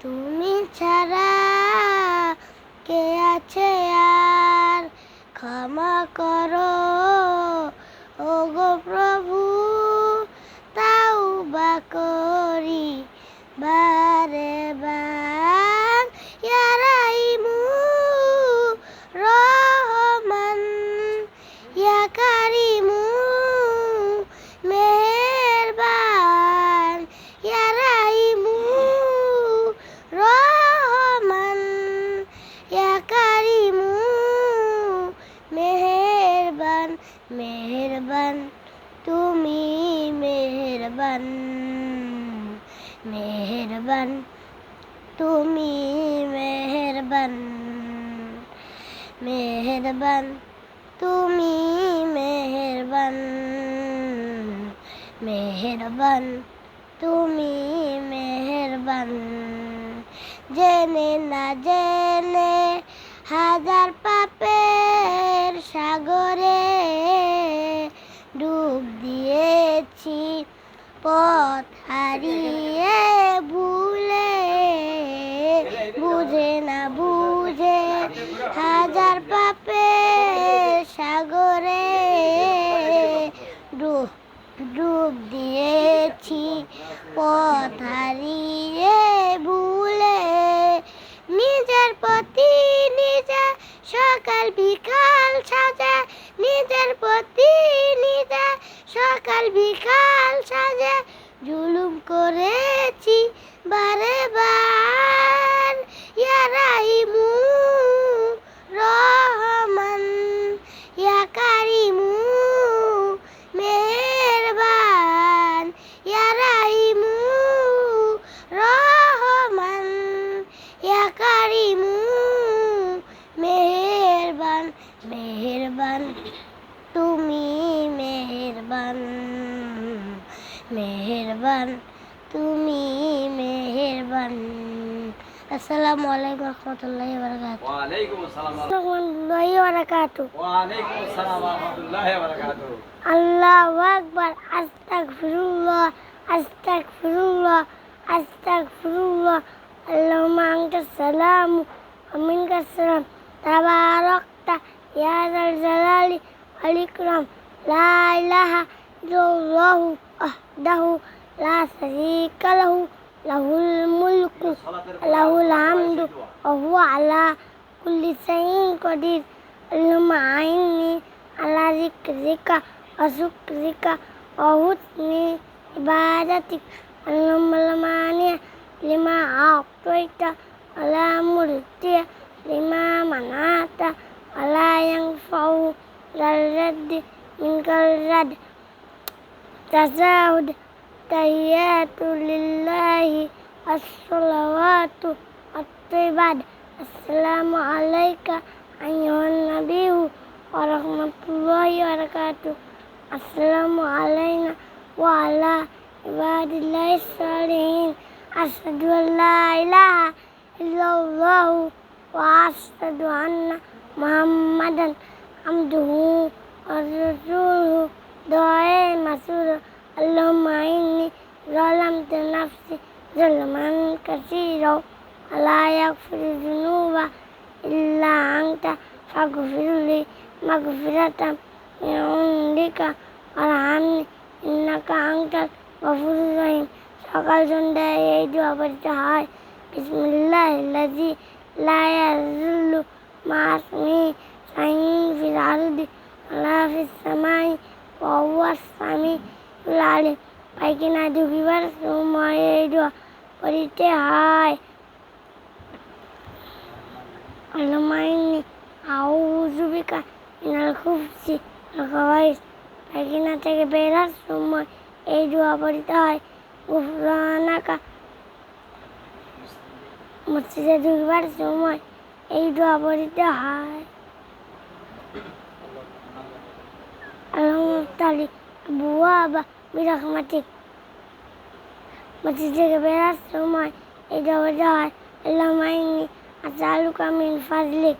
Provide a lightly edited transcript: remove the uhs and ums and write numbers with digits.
তুমি ছাড়া কে আছে আর, ক্ষমা করো ওগো প্রভু, তাওবা করি বারে বার। ইয়া রাহিমু রহমান, ইয়া কারিমু মেহেরবান, ইয়া রাহিমু রহমান, ইয়া কারিমু মেহেরবান। মেহেরবান তুমি মেহেরবান, মেহেরবান তুমি মেহেরবান, মেহেরবান তুমি মেহেরবান, মেহেরবান তুমি মেহেরবান। জেনে না জেনে হাজার পাপের সাগরে ডুব দিয়েছি, পথ হারিয়ে ভুলে, বুঝে না বুঝে হাজার পাপের সাগরে ডুব দিয়েছি, পথ হারিয়ে ভুলে। নিজের প্রতি নিজে সকাল বিকাল সাজে, নিজের প্রতি নিজে সকাল বিকাল সাজে জুলুম করেছি বারে বার। ইয়া রাহিমু রহমান, ইয়া কারিমু মেহেরবান, ইয়া রাহিমু রহমান, ইয়া কারিমু মেহেরবান। মেহেরবান তুমি মেহেরবান, মেহেরবান তুমি মেহেরবান। আসসালামু আলাইকুম রহমতুল্লাহি ওয়া বারাকাতুহু। ওয়া আলাইকুম আসসালাম রহমতুল্লাহি ওয়া বারাকাতুহু। ওয়া আলাইকুম আসসালাম ওয়া রাহমাতুল্লাহি ওয়া বারাকাতুহু। আল্লাহু আকবার। আস্তাগফিরুল্লাহ, আস্তাগফিরুল্লাহ, আস্তাগফিরুল্লাহ। আল্লাহুম্মা আনতাস সালামু ওয়া মিনকাস সালাম, তাবারাকতা ইয়া যাল জালালি ওয়াল ইকরাম। লা ইলাহা ইল্লাল্লাহু ওয়াহদাহু লা শারীকা লাহু, লাহুল মুলকু ওয়া লাহুল হামদু ওয়া হুয়া আলা কুল্লি শাইইন কাদির। আল্লাহুম্মা আইন্নি আলা যিকরিকা ওয়া শুকরিকা ওয়া হুসনি ইবাদাতিক। আল্লাহুম্মা লা মানি'a লিমা আ'তাইতা ওয়া লা মু'তি'a লিমা মানা'তা ওয়া লা ইয়ানফa'u যাল জাদ্দি মিনকাল জাdd। তাশাহুদ তাহিয়াতু লিল্লাহি আসসালাওয়াতু আত-তাইয়্যিবাত। আসসালামু আলাইকা আইয়ুহান নাবিয়্যু ওয়া রাহমাতুল্লাহি ওয়া বারাকাতুহু। আসসালামু আলাইনা ওয়া আলা ইবাদিল্লাহিস সালিহিন। আশহাদু আল্লা ইলাহা ইল্লাল্লাহু ওয়া আশহাদু আন্না মুহাম্মাদান আবদুহু ওয়া রাসূলুহু। দোয়ায়ে মাসুর। আল্লাহুম্মা ইন্নী যালামতু নাফসি যুলমান কাসীরা ওয়া লা ইয়াগফিরুয যুনুবা ইল্লা আনতা ফাগফিরলি মাগফিরাতাম মিন ইনদিকা ওয়ারহামনি ইন্নাকা আনতাল গফুরুর রহিম। সকাল সন্ধ্যায় এই দোয়া পড়তে হয়। বিসমিল্লাহিল্লাযী লা ইয়াযুল্লু মা ইসমিহি শাইউন ফিল আরদি ওয়ালা ফিস সামাই ওয়া হুয়াস সামিউল আলীম। পায়খানা ঢুকিবার সময় এই দোয়া পড়তে হয়। আল্লাহুম্মা ইন্নী আউযু বিকা মিনাল খুবুসি ওয়াল খাবাইস। পায়খানা থেকে বের হওয়ার সময় এই দোয়া পড়তে হয়। গুফরানাকা। মসজিদে ঢুকবার সময় এই দোয়া পড়তে হয়। আল্লাহুম্মা আবওয়াবা বিরহমাতিক। মসজিদ থেকে বের হওয়ার সময় এই দোয়া পড়তে হয়। আল্লাহুম্মা ইন্নী আসআলুকা মিন ফাজলিক